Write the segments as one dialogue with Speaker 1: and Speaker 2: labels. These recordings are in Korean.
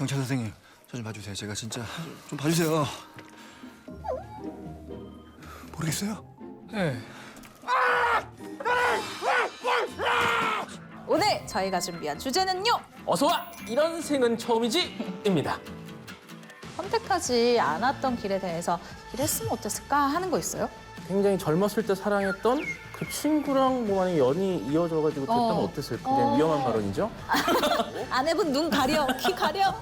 Speaker 1: 경찰 선생님, 저 좀 봐주세요. 제가 진짜 좀 봐주세요. 모르겠어요?
Speaker 2: 네.
Speaker 3: 오늘 저희가 준비한 주제는요.
Speaker 2: 어서 와! 이런 생은 처음이지? 입니다.
Speaker 3: 선택하지 않았던 길에 대해서 이랬으면 어땠을까 하는 거 있어요?
Speaker 2: 굉장히 젊었을 때 사랑했던 그 친구랑 뭐 만약에 연이 이어져가지고 됐다면 어땠을까? 굉장히 위험한 발언이죠?
Speaker 3: 아내분 눈 가려, 귀 가려.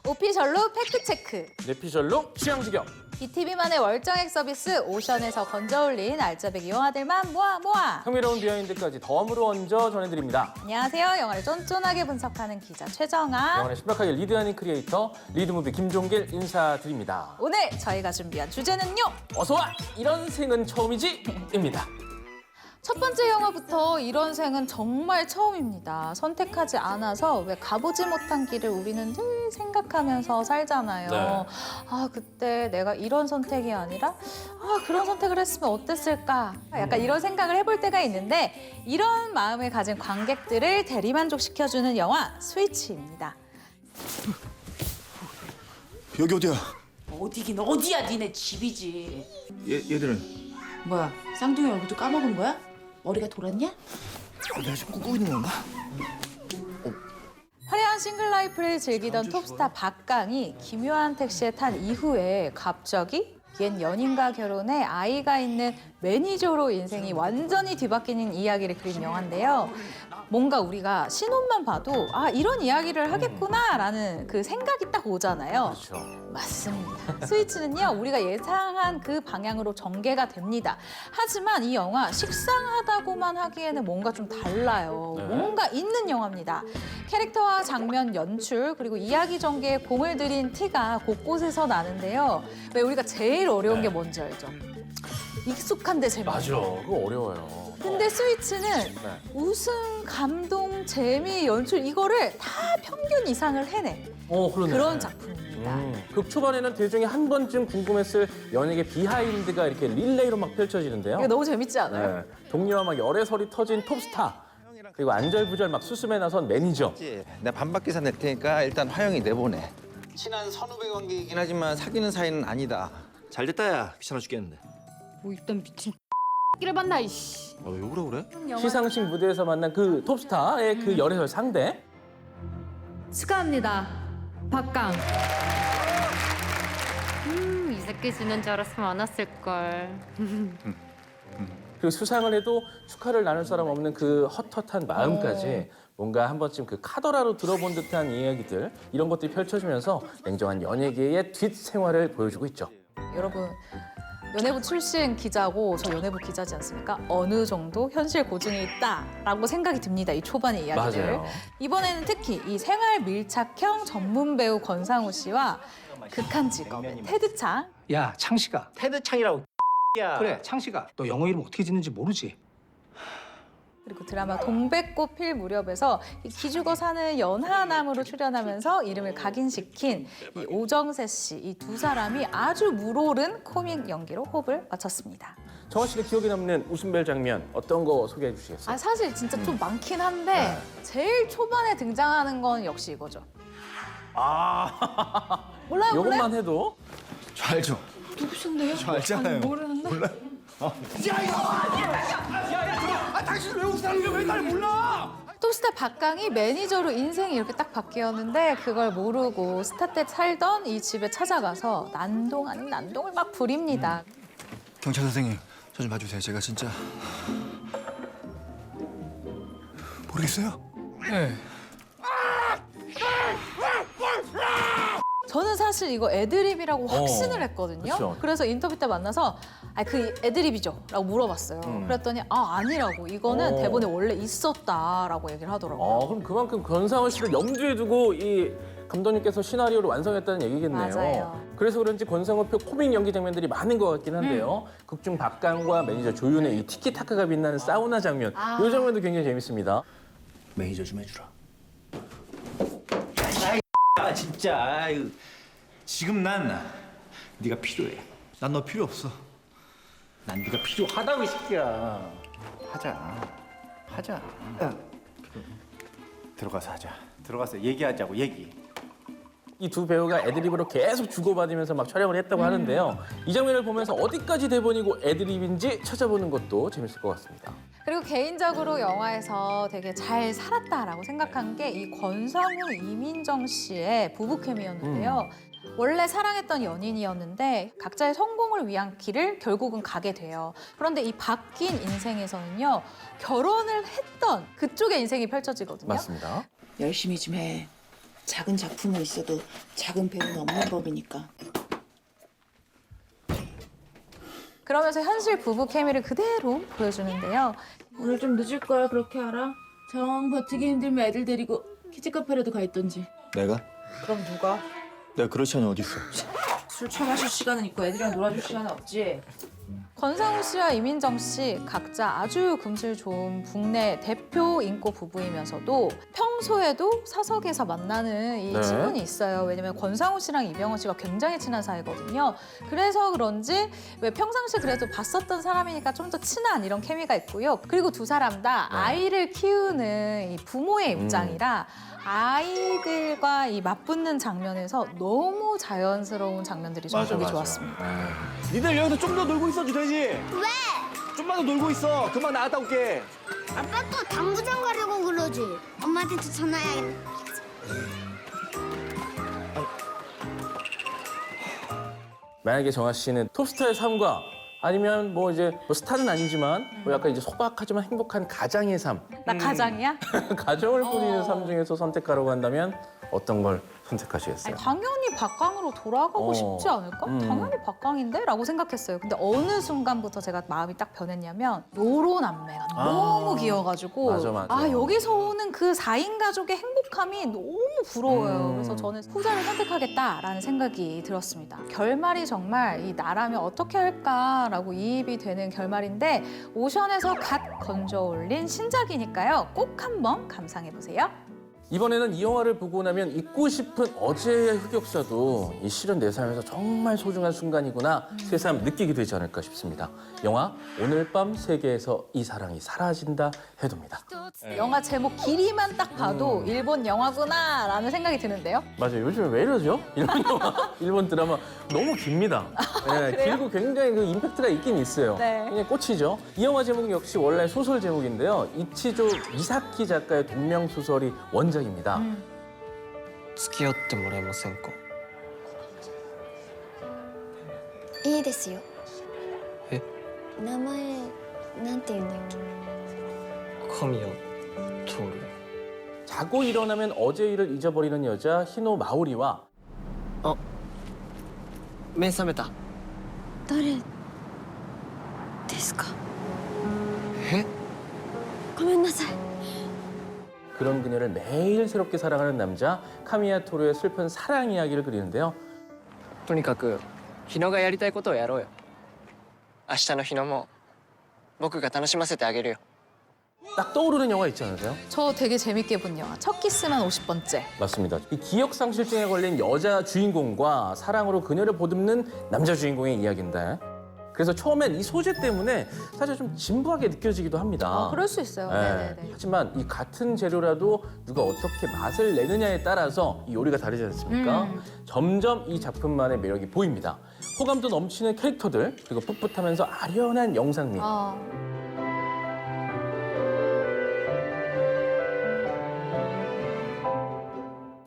Speaker 3: 오피셜로 팩트체크.
Speaker 2: 내피셜로 취향지경.
Speaker 3: BTV만의 월정액 서비스 오션에서 건져올린 알짜배기 영화들만 모아.
Speaker 2: 흥미로운 비하인드까지 덤으로 얹어 전해드립니다.
Speaker 3: 안녕하세요. 영화를 쫀쫀하게 분석하는 기자 최정아.
Speaker 2: 영화를 신박하게 리드하는 크리에이터 리드무비 김종길 인사드립니다.
Speaker 3: 오늘 저희가 준비한 주제는요.
Speaker 2: 어서 와! 이런 생은 처음이지? 입니다.
Speaker 3: 첫 번째 영화부터 이런 생은 정말 처음입니다. 선택하지 않아서 왜 가보지 못한 길을 우리는 늘 생각하면서 살잖아요.
Speaker 2: 네.
Speaker 3: 아, 그때 내가 이런 선택이 아니라 그런 선택을 했으면 어땠을까? 약간 이런 생각을 해볼 때가 있는데 이런 마음을 가진 관객들을 대리만족시켜주는 영화 스위치입니다.
Speaker 1: 여기 어디야?
Speaker 4: 어디긴 어디야, 니네 집이지.
Speaker 1: 얘들은?
Speaker 4: 뭐야, 쌍둥이 얼굴도 까먹은 거야? 머리가 돌았냐?
Speaker 1: 내가 지금 꿈꾸고 있는 건가?
Speaker 3: 화려한 싱글 라이프를 즐기던 톱스타 박강이 기묘한 택시에 탄 이후에 갑자기 옛 연인과 결혼해 아이가 있는 매니저로 인생이 완전히 뒤바뀌는 이야기를 그린 영화인데요. 뭔가 우리가 신혼만 봐도 이런 이야기를 하겠구나라는 그 생각이 딱 오잖아요.
Speaker 2: 그렇죠.
Speaker 3: 맞습니다. 스위치는요, 우리가 예상한 그 방향으로 전개가 됩니다. 하지만 이 영화 식상하다고만 하기에는 뭔가 좀 달라요.
Speaker 2: 네.
Speaker 3: 뭔가 있는 영화입니다. 캐릭터와 장면, 연출, 그리고 이야기 전개에 공을 들인 티가 곳곳에서 나는데요. 왜 우리가 제일 어려운 게 뭔지 알죠? 익숙한데 재밌는
Speaker 2: 맞아. 그거 어려워요.
Speaker 3: 근데 스위치는
Speaker 2: 네.
Speaker 3: 웃음, 감동, 재미, 연출 이거를 다 평균 이상을 해내.
Speaker 2: 그러네.
Speaker 3: 그런 작품입니다.
Speaker 2: 극 초반에는 대중이 한 번쯤 궁금했을 연예계 비하인드가 이렇게 릴레이로 막 펼쳐지는데요.
Speaker 3: 이거 너무 재밌지 않아요?
Speaker 2: 네. 동료와 막 열애설이 터진 톱스타. 그리고 안절부절 막 수습에 나선 매니저.
Speaker 5: 내가 반박기사 낼 테니까 일단 화영이 내보내. 친한 선후배 관계이긴 하지만 사귀는 사이는 아니다.
Speaker 1: 잘 됐다, 야. 귀찮아 죽겠는데.
Speaker 4: 뭐 일단 미친 끼를 봤나, 이씨.
Speaker 1: 왜 그래?
Speaker 2: 시상식 무대에서 만난 그 톱스타의 그 열애설 상대.
Speaker 6: 축하합니다. 박강. 이 새끼 지는 줄 알았으면 안 왔을걸.
Speaker 2: 그리고 수상을 해도 축하를 나눌 사람 없는 그 헛헛한 마음까지 뭔가 한 번쯤 그 카더라로 들어본 듯한 이야기들 이런 것들이 펼쳐지면서 냉정한 연예계의 뒷생활을 보여주고 있죠.
Speaker 3: 여러분, 연예부 출신 기자고 저 연예부 기자지 않습니까? 어느 정도 현실 고증이 있다라고 생각이 듭니다. 이 초반의 이야기들.
Speaker 2: 맞아요.
Speaker 3: 이번에는 특히 이 생활 밀착형 전문 배우 권상우 씨와 극한 직업의 테드창.
Speaker 7: 야, 창식아.
Speaker 5: 테드 창이라고. 야.
Speaker 7: 그래, 창식아. 너 영어 이름 어떻게 짓는지 모르지?
Speaker 3: 그리고 드라마 동백꽃 필 무렵에서 이 기죽어 사는 연하남으로 출연하면서 이름을 각인시킨 이 오정세 씨, 이 두 사람이 아주 물오른 코믹 연기로 호흡을 맞췄습니다.
Speaker 2: 정원 씨의 기억에 남는 웃음벨 장면 어떤 거 소개해 주시겠어요?
Speaker 3: 사실 진짜 좀 많긴 한데 제일 초반에 등장하는 건 역시 이거죠. 몰라요?
Speaker 2: 요것만 해도
Speaker 1: 저 알죠?
Speaker 3: 누구신데요?
Speaker 1: 저 알잖아요.
Speaker 3: 모르는데?
Speaker 1: 당신 왜 웃사는 왜 날 몰라?
Speaker 3: 톱스타 박강이 매니저로 인생이 이렇게 딱 바뀌었는데 그걸 모르고 스타 때 살던 이 집에 찾아가서 난동 아닌 난동을 막 부립니다.
Speaker 1: 경찰 선생님, 저 좀 봐주세요. 제가 진짜 모르겠어요?
Speaker 2: 네.
Speaker 3: 저는 사실 이거 애드립이라고 확신을 했거든요.
Speaker 2: 그쵸.
Speaker 3: 그래서 인터뷰 때 만나서 그 애드립이죠? 라고 물어봤어요. 그랬더니 아니라고. 이거는 대본에 원래 있었다라고 얘기를 하더라고요.
Speaker 2: 그럼 그만큼 권상우 씨를 염두에 두고 이 감독님께서 시나리오를 완성했다는 얘기겠네요.
Speaker 3: 맞아요.
Speaker 2: 그래서 그런지 권상우표 코믹 연기 장면들이 많은 것 같긴 한데요. 극중 박강과 매니저 조윤의 이 티키타카가 빛나는 사우나 장면. 이 장면도 굉장히 재밌습니다.
Speaker 1: 매니저 좀 해주라.
Speaker 5: 아 진짜. 아유. 지금 난 네가 필요해.
Speaker 1: 난 너 필요 없어.
Speaker 5: 난 네가 필요하다고 이 새끼야. 하자.
Speaker 1: 들어가서 하자. 들어가서 얘기하자고 얘기.
Speaker 2: 이 두 배우가 애드립으로 계속 주고받으면서 막 촬영을 했다고 하는데요. 이 장면을 보면서 어디까지 대본이고 애드립인지 찾아보는 것도 재밌을 것 같습니다.
Speaker 3: 그리고 개인적으로 영화에서 되게 잘 살았다라고 생각한 게 이 권상우, 이민정 씨의 부부 케미였는데요. 원래 사랑했던 연인이었는데 각자의 성공을 위한 길을 결국은 가게 돼요. 그런데 이 바뀐 인생에서는요. 결혼을 했던 그쪽의 인생이 펼쳐지거든요.
Speaker 2: 맞습니다.
Speaker 4: 열심히 좀 해. 작은 작품은 있어도 작은 배우는 없는 법이니까.
Speaker 3: 그러면서 현실 부부 케미를 그대로 보여주는데요.
Speaker 4: 오늘 좀 늦을 거야, 그렇게 알아? 정 버티기 힘들면 애들 데리고 키즈카페라도 가 있던지.
Speaker 5: 내가?
Speaker 4: 그럼 누가?
Speaker 5: 내가 그럴 시간이 어딨어.
Speaker 4: 술 처마실 시간은 있고 애들이랑 놀아줄 시간은 없지.
Speaker 3: 권상우 씨와 이민정 씨 각자 아주 금슬 좋은 국내 대표 인고 부부이면서도 평소에도 사석에서 만나는 이
Speaker 2: 네.
Speaker 3: 친분이 있어요. 왜냐면 권상우 씨랑 이병헌 씨가 굉장히 친한 사이거든요. 그래서 그런지 왜 평상시 그래도 봤었던 사람이니까 좀 더 친한 이런 케미가 있고요. 그리고 두 사람 다 아이를 키우는 이 부모의 입장이라 아이들과 이 맞붙는 장면에서 너무 자연스러운 장면들이 좀 보기 좋았습니다.
Speaker 1: 니들 여기서 좀 더 놀고 있어도 되지? 왜? 좀만 더 놀고 있어. 금방 나갔다 올게.
Speaker 8: 아빠 또 당구장 가려고 그러지. 엄마한테 전화해야겠다.
Speaker 2: 만약에 정아 씨는 톱스타의 삶과 아니면 뭐 이제 뭐 스타는 아니지만 뭐 약간 이제 소박하지만 행복한 가장의 삶,
Speaker 3: 나 가장이야?
Speaker 2: 가정을 꾸리는 삶 중에서 선택하라고 한다면 어떤 걸 선택하시겠어요?
Speaker 3: 아니, 당연히 박강으로 돌아가고 싶지 않을까? 당연히 박강인데? 라고 생각했어요. 근데 어느 순간부터 제가 마음이 딱 변했냐면 요로 남매가 너무 귀여워가지고
Speaker 2: 맞아.
Speaker 3: 여기서 오는 그 4인 가족의 행복함이 너무 부러워요. 그래서 저는 후자를 선택하겠다라는 생각이 들었습니다. 결말이 정말 이 나라면 어떻게 할까라고 이입이 되는 결말인데 오션에서 갓 건져 올린 신작이니까요. 꼭 한번 감상해보세요.
Speaker 2: 이번에는 이 영화를 보고 나면 잊고 싶은 어제의 흑역사도 이 실은 내 삶에서 정말 소중한 순간이구나 새삼 느끼게 되지 않을까 싶습니다. 영화 오늘 밤 세계에서 이 사랑이 사라진다 해둡니다.
Speaker 3: 영화 제목 길이만 딱 봐도 일본 영화구나라는 생각이 드는데요.
Speaker 2: 맞아요. 요즘 왜 이러죠? 일본 영화, 일본 드라마 너무 깁니다. 네, 길고 굉장히 그 임팩트가 있긴 있어요.
Speaker 3: 네.
Speaker 2: 굉장히 꽂히죠. 이 영화 제목은 역시 원래 소설 제목인데요. 이치조 미사키 작가의 동명 소설이 원작입니다.
Speaker 9: 付き合ってもらえませんか
Speaker 8: いいですよ。
Speaker 9: え
Speaker 8: 名前なんて言うんだっけ。
Speaker 9: 神谷徹
Speaker 2: 자고 일어나면 어제 일을 잊어버리는 여자 히노 마오리와
Speaker 9: 目覚めた
Speaker 8: 誰ですか。
Speaker 9: え
Speaker 8: ごめんなさい。
Speaker 2: 그런 그녀를 매일 새롭게 사랑하는 남자 카미야 토루의 슬픈 사랑 이야기를 그리는데요.
Speaker 9: とにかく日野がやりたいことをやろうよ明日の日野も僕が楽しませてあげるよ
Speaker 2: 딱 떠오르는 영화 있지 않으세요?
Speaker 3: 저 되게 재밌게 본 영화 첫 키스만 50번째.
Speaker 2: 맞습니다. 이 기억상실증에 걸린 여자 주인공과 사랑으로 그녀를 보듬는 남자 주인공의 이야기인데 그래서 처음엔 이 소재 때문에 사실 좀 진부하게 느껴지기도 합니다.
Speaker 3: 그럴 수 있어요.
Speaker 2: 네.
Speaker 3: 네네네.
Speaker 2: 하지만 이 같은 재료라도 누가 어떻게 맛을 내느냐에 따라서 이 요리가 다르지 않습니까? 점점 이 작품만의 매력이 보입니다. 호감도 넘치는 캐릭터들 그리고 풋풋하면서 아련한 영상미.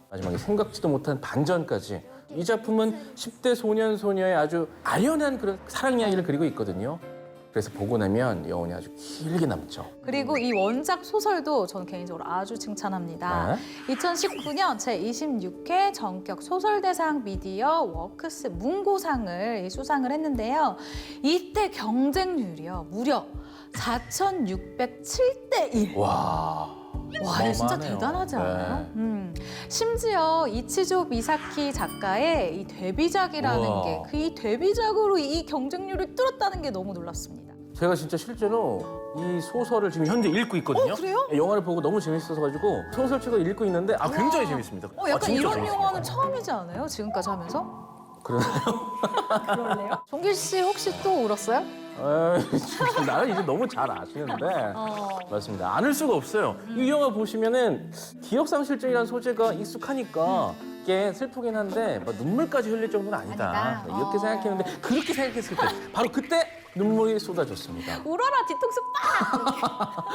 Speaker 2: 마지막에 생각지도 못한 반전까지. 이 작품은 10대 소년 소녀의 아주 아련한 그런 사랑 이야기를 그리고 있거든요. 그래서 보고 나면 여운이 아주 길게 남죠.
Speaker 3: 그리고 이 원작 소설도 저는 개인적으로 아주 칭찬합니다. 2019년 제26회 전격 소설대상 미디어 워크스 문고상을 수상을 했는데요. 이때 경쟁률이요. 무려 4,607대 1.
Speaker 2: 와,
Speaker 3: 이거 진짜
Speaker 2: 어마어마하네요.
Speaker 3: 대단하지 않아요? 심지어 이치조 미사키 작가의 이 데뷔작이라는
Speaker 2: 우와.
Speaker 3: 게 그 이 데뷔작으로 이 경쟁률을 뚫었다는 게 너무 놀랐습니다.
Speaker 2: 제가 진짜 실제로 이 소설을 지금 현재 읽고 있거든요.
Speaker 3: 그래요?
Speaker 2: 영화를 보고 너무 재밌어서 가지고 소설책을 읽고 있는데 굉장히 재밌습니다.
Speaker 3: 약간
Speaker 2: 진짜
Speaker 3: 이런
Speaker 2: 재밌습니다.
Speaker 3: 영화는 처음이지 않아요? 지금까지 하면서? 그럴래요? 종길 씨 혹시 또 울었어요?
Speaker 2: 에이, 나는 이제 너무 잘 아시는데 맞습니다. 안 울 수가 없어요. 이 영화 보시면은 기억상실증이라는 소재가 익숙하니까 이게 슬프긴 한데 뭐 눈물까지 흘릴 정도는 아니다.
Speaker 3: 아니다.
Speaker 2: 네, 이렇게 생각했는데 그렇게 생각했을 때 바로 그때 눈물이 쏟아졌습니다.
Speaker 3: 울어라 뒤통수 빡!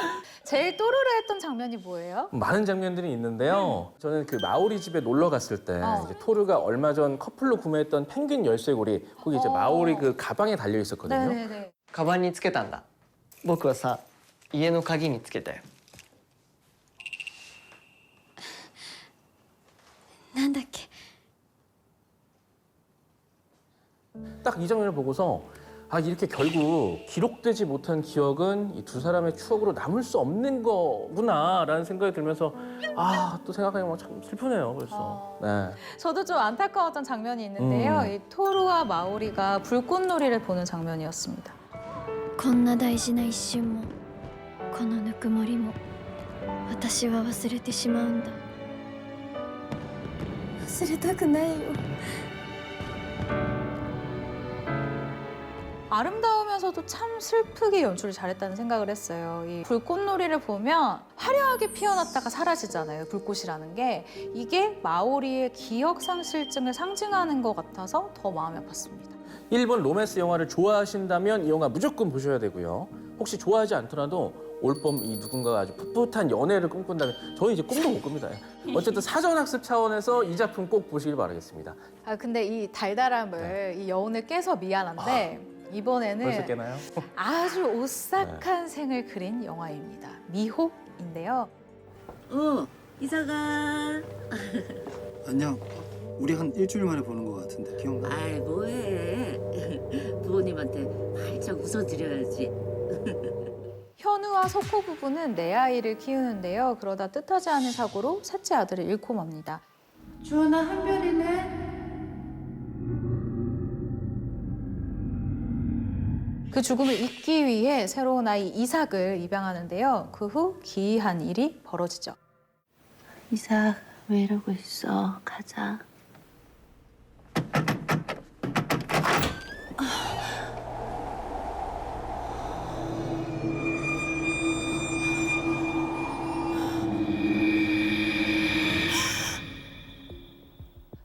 Speaker 3: 제일 또르르했던 장면이 뭐예요?
Speaker 2: 많은 장면들이 있는데요. 저는 그 마오리 집에 놀러 갔을 때 이제 토르가 얼마 전 커플로 구매했던 펭귄 열쇠고리 거기 이제 마오리 그 가방에 달려 있었거든요.
Speaker 3: 네네네.
Speaker 9: カバンにつけたんだ僕はさ家の鍵につけたよ
Speaker 8: なんだっけ
Speaker 2: 딱 이 장면을 보고서 아 이렇게 결국 기록되지 못한 기억은 이 두 사람의 추억으로 남을 수 없는 거구나라는 생각이 들면서 아 또 생각하면 참 슬프네요 벌써. 네.
Speaker 3: 저도 좀 안타까웠던 장면이 있는데요. 이 토르와 마오리가 불꽃놀이를 보는 장면이었습니다.
Speaker 8: こんな大事な一瞬もこのぬくもりも私は忘れてしまうんだ忘れたくないよ
Speaker 3: 아름다우면서도 참 슬프게 연출을 잘했다는 생각을 했어요. 이 불꽃놀이를 보면 화려하게 피어났다가 사라지잖아요. 불꽃이라는 게. 이게 마오리의 기억상실증을 상징하는 것 같아서 더 마음이 아팠습니다.
Speaker 2: 일본 로맨스 영화를 좋아하신다면 이 영화 무조건 보셔야 되고요. 혹시 좋아하지 않더라도 올봄 이 누군가가 아주 풋풋한 연애를 꿈꾼다면 저는 이제 꿈도 못 꿉니다. 어쨌든 사전학습 차원에서 이 작품 꼭 보시길 바라겠습니다.
Speaker 3: 아 근데 이 달달함을 이 여운을 깨서 미안한데
Speaker 2: 벌써
Speaker 3: 이번에는
Speaker 2: 깨나요?
Speaker 3: 아주 오싹한 생을 그린 영화입니다. 미호인데요.
Speaker 10: 이사가.
Speaker 1: 안녕. 우리 한 일주일 만에 보는 것 같은데 기억나?
Speaker 10: 아이 뭐해. 부모님한테 활짝 웃어드려야지.
Speaker 3: 현우와 석호 부부는 네 아이를 키우는데요. 그러다 뜻하지 않은 사고로 셋째 아들을 잃고 맙니다.
Speaker 4: 주원아 한별이는
Speaker 3: 그 죽음을 잊기 위해 새로운 아이 이삭을 입양하는데요. 그 후 기이한 일이 벌어지죠.
Speaker 10: 이삭 왜 이러고 있어. 가자.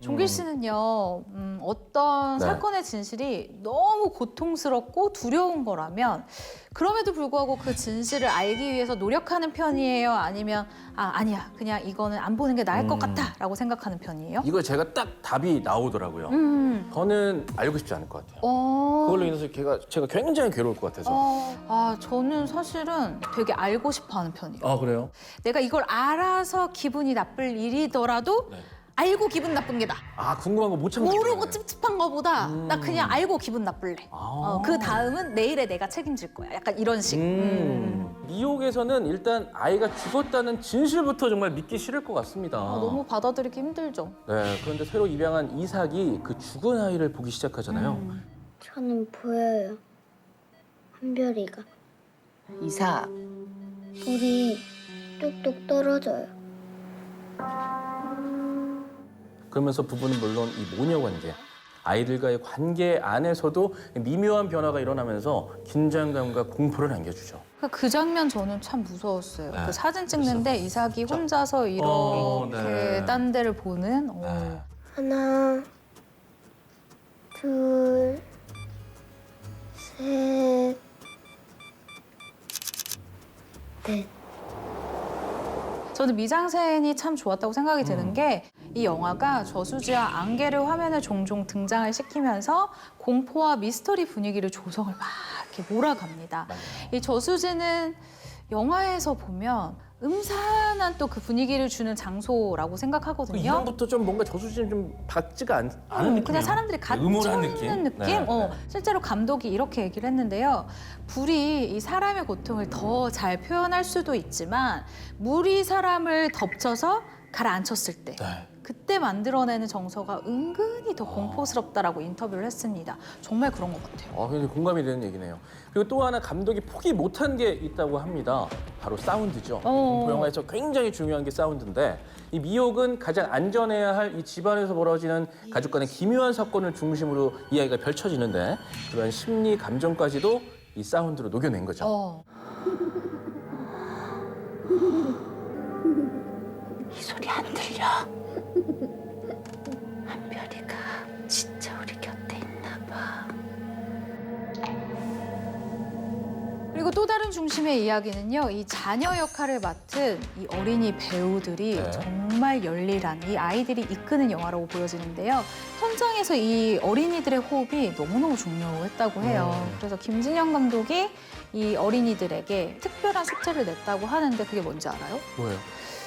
Speaker 3: 종길 씨는요, 어떤
Speaker 2: 네.
Speaker 3: 사건의 진실이 너무 고통스럽고 두려운 거라면 그럼에도 불구하고 그 진실을 알기 위해서 노력하는 편이에요? 아니면 아니야, 그냥 이거는 안 보는 게 나을 것 같다라고 생각하는 편이에요?
Speaker 2: 이걸 제가 딱 답이 나오더라고요. 저는 알고 싶지 않을 것 같아요. 그걸로 인해서 제가 굉장히 괴로울 것 같아서.
Speaker 3: 저는 사실은 되게 알고 싶어하는 편이에요.
Speaker 2: 아 그래요?
Speaker 3: 내가 이걸 알아서 기분이 나쁠 일이더라도
Speaker 2: 네.
Speaker 3: 알고 기분 나쁜 게 나.
Speaker 2: 아 궁금한 거 못 참고.
Speaker 3: 모르고 찝찝한 거보다 나 그냥 알고 기분 나쁠래. 그 다음은 내일의 내가 책임질 거야. 약간 이런 식.
Speaker 2: 미혹에서는 일단 아이가 죽었다는 진실부터 정말 믿기 싫을 것 같습니다.
Speaker 3: 너무 받아들이기 힘들죠.
Speaker 2: 네, 그런데 새로 입양한 이삭이 그 죽은 아이를 보기 시작하잖아요.
Speaker 8: 저는 보여요 한별이가
Speaker 10: 이삭.
Speaker 8: 불이 뚝뚝 떨어져요
Speaker 2: 그러면서 부부는 물론 이 모녀 관계, 아이들과의 관계 안에서도 미묘한 변화가 일어나면서 긴장감과 공포를 안겨주죠.
Speaker 3: 그 장면 저는 참 무서웠어요.
Speaker 2: 네,
Speaker 3: 그 사진 찍는데 이삭이 혼자서 이렇게
Speaker 2: 네.
Speaker 3: 딴 데를 보는.
Speaker 2: 네.
Speaker 8: 하나 둘 셋 넷
Speaker 3: 저는 미장센이 참 좋았다고 생각이 드는 게 이 영화가 저수지와 안개를 화면에 종종 등장을 시키면서 공포와 미스터리 분위기를 조성을 막 이렇게 몰아갑니다. 이 저수지는 영화에서 보면 음산한 또 그 분위기를 주는 장소라고 생각하거든요.
Speaker 2: 이전부터 좀 뭔가 저수지는 좀 밝지가 않은 느낌.
Speaker 3: 그냥 사람들이 갇혀
Speaker 2: 음울한
Speaker 3: 있는 느낌?
Speaker 2: 네, 네.
Speaker 3: 실제로 감독이 이렇게 얘기를 했는데요. 불이 이 사람의 고통을 더 잘 표현할 수도 있지만 물이 사람을 덮쳐서 가라앉혔을 때
Speaker 2: 네.
Speaker 3: 그때 만들어내는 정서가 은근히 더 공포스럽다라고 인터뷰를 했습니다. 정말 그런 것 같아요.
Speaker 2: 굉장히 공감이 되는 얘기네요. 그리고 또 하나 감독이 포기 못한 게 있다고 합니다. 바로 사운드죠. 공포 영화에서 굉장히 중요한 게 사운드인데 이 미혹은 가장 안전해야 할 이 집안에서 벌어지는 가족 간의 기묘한 사건을 중심으로 이야기가 펼쳐지는데 그런 심리 감정까지도 이 사운드로 녹여낸 거죠.
Speaker 10: 이 소리 안 들려? 한별이가 진짜 우리 곁에 있나 봐.
Speaker 3: 그리고 또 다른 중심의 이야기는요. 이 자녀 역할을 맡은 이 어린이 배우들이
Speaker 2: 네.
Speaker 3: 정말 열일한 이 아이들이 이끄는 영화라고 보여지는데요. 현장에서 이 어린이들의 호흡이 너무너무 중요했다고 해요. 그래서 김진영 감독이 이 어린이들에게 특별한 숙제를 냈다고 하는데 그게 뭔지 알아요?
Speaker 2: 뭐예요?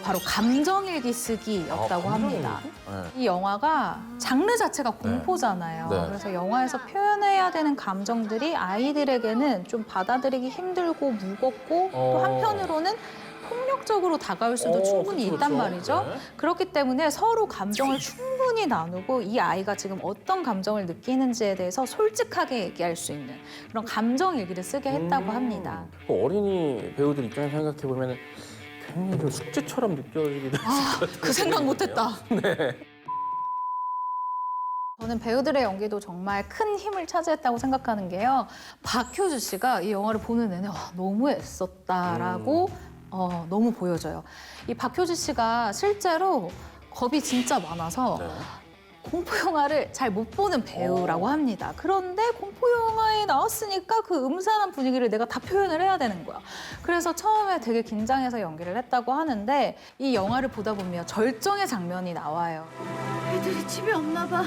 Speaker 3: 바로 감정일기 쓰기였다고 합니다.
Speaker 2: 네.
Speaker 3: 이 영화가 장르 자체가 공포잖아요.
Speaker 2: 네.
Speaker 3: 그래서 영화에서 표현해야 되는 감정들이 아이들에게는 좀 받아들이기 힘들고 무겁고 또 한편으로는 폭력적으로 다가올 수도 충분히
Speaker 2: 그쵸,
Speaker 3: 있단
Speaker 2: 그쵸.
Speaker 3: 말이죠.
Speaker 2: 네.
Speaker 3: 그렇기 때문에 서로 감정을 충분히 나누고 이 아이가 지금 어떤 감정을 느끼는지에 대해서 솔직하게 얘기할 수 있는 그런 감정 일기를 쓰게 했다고 합니다.
Speaker 2: 그 어린이 배우들 입장에서 생각해 보면 굉장히 좀 숙제처럼 느껴지기도 했을 것 같아요.
Speaker 3: 그 생각 못했다.
Speaker 2: 네.
Speaker 3: 저는 배우들의 연기도 정말 큰 힘을 차지했다고 생각하는 게요. 박효주 씨가 이 영화를 보는 내내 너무 애썼다라고 너무 보여져요. 이 박효주 씨가 실제로 겁이 진짜 많아서
Speaker 2: 네.
Speaker 3: 공포 영화를 잘 못 보는 배우라고 합니다. 그런데 공포 영화에 나왔으니까 그 음산한 분위기를 내가 다 표현을 해야 되는 거야. 그래서 처음에 되게 긴장해서 연기를 했다고 하는데 이 영화를 보다 보면 절정의 장면이 나와요.
Speaker 10: 애들이 집에 없나 봐.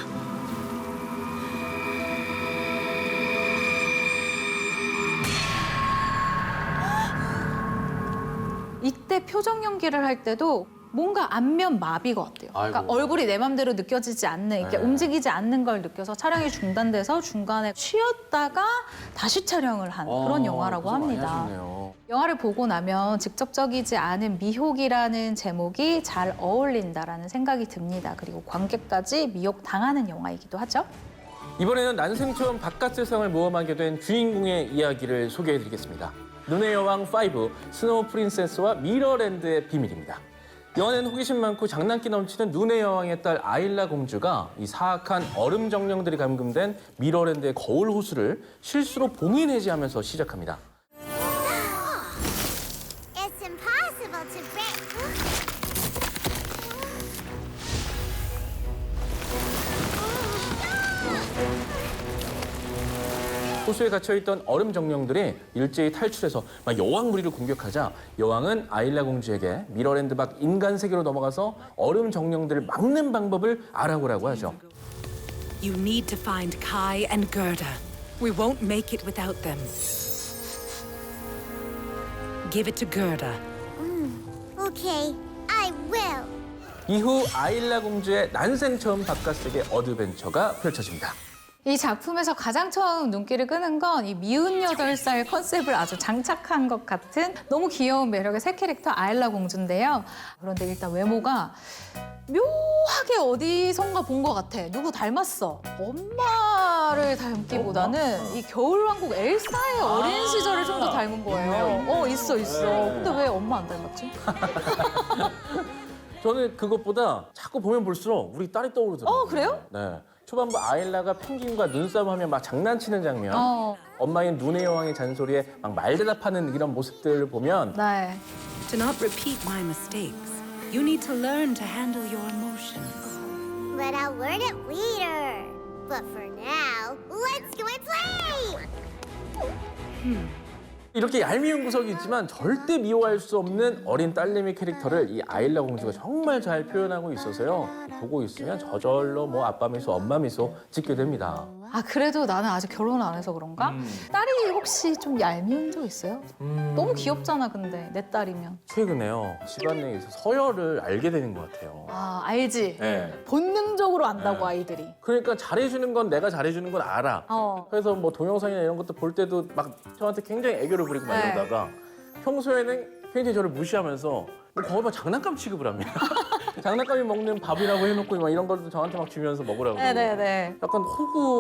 Speaker 3: 이때 표정 연기를 할 때도 뭔가 안면 마비가 같아요. 그러니까
Speaker 2: 아이고.
Speaker 3: 얼굴이 내 맘대로 느껴지지 않는, 이렇게
Speaker 2: 네.
Speaker 3: 움직이지 않는 걸 느껴서 촬영이 중단돼서 중간에 쉬었다가 다시 촬영을 한 그런 영화라고
Speaker 2: 고생 많이
Speaker 3: 합니다.
Speaker 2: 하셨네요.
Speaker 3: 영화를 보고 나면 직접적이지 않은 미혹이라는 제목이 잘 어울린다라는 생각이 듭니다. 그리고 관객까지 미혹당하는 영화이기도 하죠.
Speaker 2: 이번에는 난생 처음 바깥 세상을 모험하게 된 주인공의 이야기를 소개해드리겠습니다. 눈의 여왕 5, 스노우 프린세스와 미러랜드의 비밀입니다. 영화는 호기심 많고 장난기 넘치는 눈의 여왕의 딸 아일라 공주가 이 사악한 얼음 정령들이 감금된 미러랜드의 거울 호수를 실수로 봉인 해제하면서 시작합니다.
Speaker 11: It's impossible to break.
Speaker 2: 호수에 갇혀있던 얼음 정령들이 일제히 탈출해서 막 여왕 무리를 공격하자 여왕은 아일라 공주에게 미러랜드 밖 인간 세계로 넘어가서 얼음 정령들을 막는 방법을 알아보라고 하죠.
Speaker 12: You need to find Kai and Gerda. We won't make it without them. Give it to Gerda.
Speaker 11: Okay, I will.
Speaker 2: 이후 아일라 공주의 난생 처음 바깥 세계 어드벤처가 펼쳐집니다.
Speaker 3: 이 작품에서 가장 처음 눈길을 끄는 건 이 미운 8살 컨셉을 아주 장착한 것 같은 너무 귀여운 매력의 새 캐릭터 아일라 공주인데요. 그런데 일단 외모가 묘하게 어디선가 본 것 같아. 누구 닮았어. 엄마를 닮기보다는 이 겨울왕국 엘사의 어린 시절을 좀 더 닮은 거예요. 있어. 근데 왜 엄마 안 닮았지?
Speaker 2: 저는 그것보다 자꾸 보면 볼수록 우리 딸이 떠오르더라고요.
Speaker 3: 그래요?
Speaker 2: 네. 초반부 아일라가 펭귄과 눈싸움하며 막 장난치는 장면, 엄마인 눈의 여왕의 잔소리에 막 말대답하는 이런 모습들을 보면
Speaker 3: 네.
Speaker 12: To not repeat my mistakes, you need to learn to handle your emotions.
Speaker 11: But I'll learn it later. But for now, let's go and play!
Speaker 2: 이렇게 얄미운 구석이 있지만 절대 미워할 수 없는 어린 딸내미 캐릭터를 이 아일라 공주가 정말 잘 표현하고 있어서요. 보고 있으면 저절로 뭐 아빠 미소, 엄마 미소 짓게 됩니다.
Speaker 3: 그래도 나는 아직 결혼 안 해서 그런가? 딸이 혹시 좀 얄미운 적 있어요? 너무 귀엽잖아, 근데 내 딸이면.
Speaker 2: 최근에요. 집안 내에서 서열을 알게 되는 것 같아요.
Speaker 3: 알지?
Speaker 2: 네.
Speaker 3: 본능적으로 안다고
Speaker 2: 네.
Speaker 3: 아이들이.
Speaker 2: 그러니까 잘해주는 건 내가 잘해주는 건 알아. 그래서 뭐 동영상이나 이런 것도 볼 때도 막 저한테 굉장히 애교를 부리고 막
Speaker 3: 네.
Speaker 2: 이러다가 평소에는 굉장히 저를 무시하면서 거의 막 장난감 취급을 합니다. 장난감이 먹는 밥이라고 해놓고 막 이런 걸 저한테 막 주면서 먹으라고.
Speaker 3: 네네네.
Speaker 2: 약간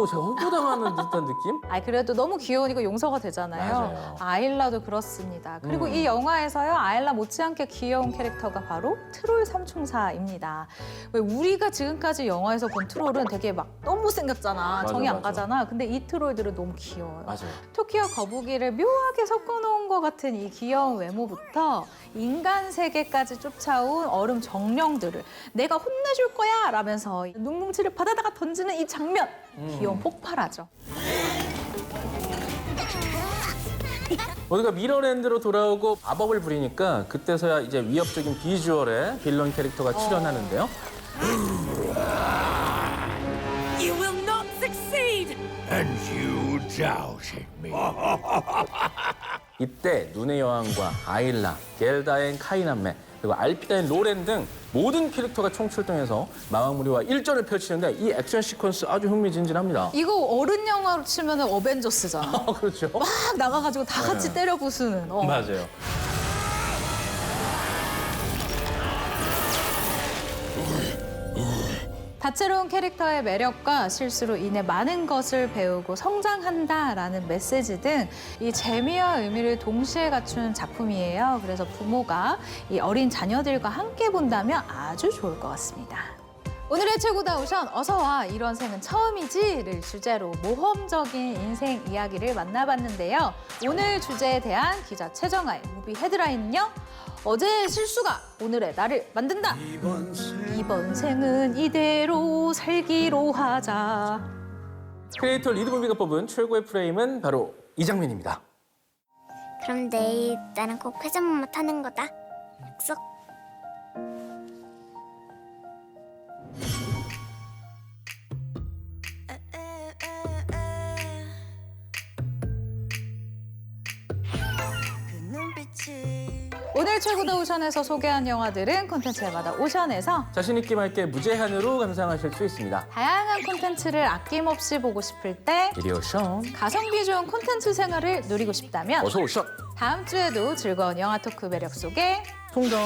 Speaker 2: 제가 호구당하는 듯한 느낌?
Speaker 3: 아 그래도 너무 귀여우니까 용서가 되잖아요.
Speaker 2: 맞아요.
Speaker 3: 아일라도 그렇습니다. 그리고 이 영화에서요 아일라 못지않게 귀여운 캐릭터가 바로 트롤 삼총사입니다. 왜 우리가 지금까지 영화에서 본 트롤은 되게 막 너무 생겼잖아.
Speaker 2: 맞아,
Speaker 3: 정이 안
Speaker 2: 맞아.
Speaker 3: 가잖아. 근데 이 트롤들은 너무 귀여워요.
Speaker 2: 맞아요.
Speaker 3: 토끼와 거북이를 묘하게 섞어놓은 것 같은 이 귀여운 외모부터 인간 세계까지 쫓아온 얼음 정령들을 내가 혼내줄 거야 라면서 눈뭉치를 바다다가 던지는 이 장면 귀여운 폭발하죠.
Speaker 2: 우리가 미러랜드로 돌아오고 마법을 부리니까 그때서야 이제 위협적인 비주얼의 빌런 캐릭터가 출연하는데요.
Speaker 12: You will not succeed!
Speaker 2: 이때 눈의 여왕과 아일라, 겔다엔 카이난메, 그리고 알피다인 로렌 등 모든 캐릭터가 총출동해서 마왕무리와 일전을 펼치는데 이 액션 시퀀스 아주 흥미진진합니다.
Speaker 3: 이거 어른 영화로 치면 어벤져스잖아.
Speaker 2: 그렇죠?
Speaker 3: 막 나가가지고 다 같이 때려 부수는.
Speaker 2: 맞아요.
Speaker 3: 다채로운 캐릭터의 매력과 실수로 인해 많은 것을 배우고 성장한다라는 메시지 등 이 재미와 의미를 동시에 갖춘 작품이에요. 그래서 부모가 이 어린 자녀들과 함께 본다면 아주 좋을 것 같습니다. 오늘의 최고다 오션 어서와 이런 생은 처음이지를 주제로 모험적인 인생 이야기를 만나봤는데요. 오늘 주제에 대한 기자 최정아의 무비 헤드라인은요. 어제의 실수가 오늘의 나를 만든다. 이번 생은 이대로 살기로 하자.
Speaker 2: 크리에이터 리드무비가 뽑은 최고의 프레임은 바로 이 장면입니다.
Speaker 11: 그럼 내일 나랑 꼭 회전목마 타는 거다. 약속.
Speaker 3: 오늘 최고다 오션에서 소개한 영화들은 콘텐츠마다 오션에서
Speaker 2: 자신 있게 맑게 무제한으로 감상하실 수 있습니다.
Speaker 3: 다양한 콘텐츠를 아낌없이 보고 싶을 때
Speaker 2: 이리 오션.
Speaker 3: 가성비 좋은 콘텐츠 생활을 누리고 싶다면
Speaker 2: 어서 오션.
Speaker 3: 다음 주에도 즐거운 영화 토크 매력 속에
Speaker 2: 통정.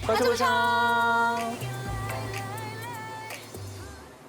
Speaker 3: 가져오션!